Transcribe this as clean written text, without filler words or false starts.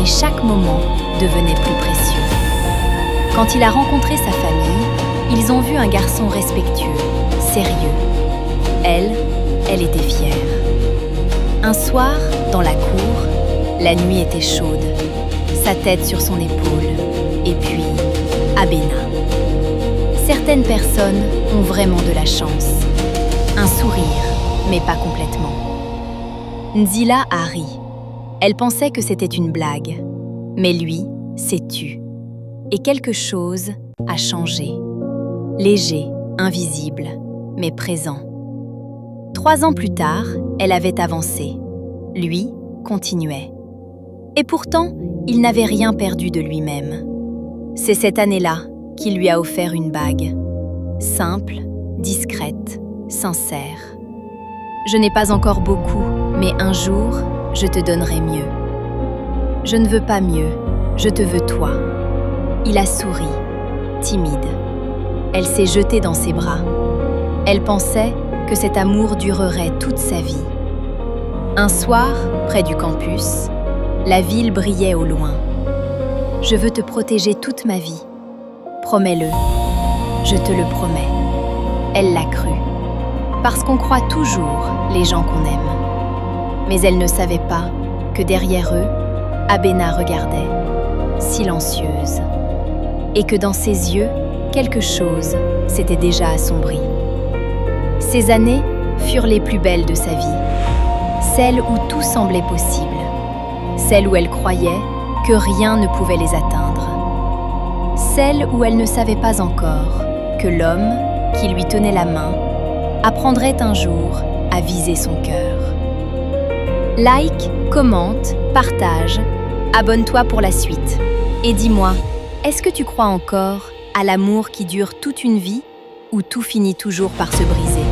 mais chaque moment devenait plus précieux. Quand il a rencontré sa famille, ils ont vu un garçon respectueux, sérieux. Elle était fière. Un soir, dans la cour, la nuit était chaude, sa tête sur son épaule, et puis Abena. Certaines personnes ont vraiment de la chance. Un sourire, mais pas complètement. Nzila a ri. Elle pensait que c'était une blague. Mais lui s'est tu. Et quelque chose a changé. Léger, invisible, mais présent. 3 ans plus tard, elle avait avancé. Lui continuait. Et pourtant, il n'avait rien perdu de lui-même. C'est cette année-là qu'il lui a offert une bague. Simple, discrète, sincère. Je n'ai pas encore beaucoup, mais un jour, je te donnerai mieux. Je ne veux pas mieux, je te veux toi. Il a souri, timide. Elle s'est jetée dans ses bras. Elle pensait que cet amour durerait toute sa vie. Un soir, près du campus, la ville brillait au loin. Je veux te protéger toute ma vie. Promets-le. Je te le promets. Elle l'a cru. Parce qu'on croit toujours les gens qu'on aime. Mais elle ne savait pas que derrière eux, Abena regardait, silencieuse. Et que dans ses yeux, quelque chose s'était déjà assombri. Ces années furent les plus belles de sa vie. Celles où tout semblait possible. Celles où elle croyait que rien ne pouvait les atteindre. Celles où elle ne savait pas encore que l'homme qui lui tenait la main apprendrait un jour à viser son cœur. Like, commente, partage, abonne-toi pour la suite. Et dis-moi, est-ce que tu crois encore à l'amour qui dure toute une vie ou tout finit toujours par se briser ?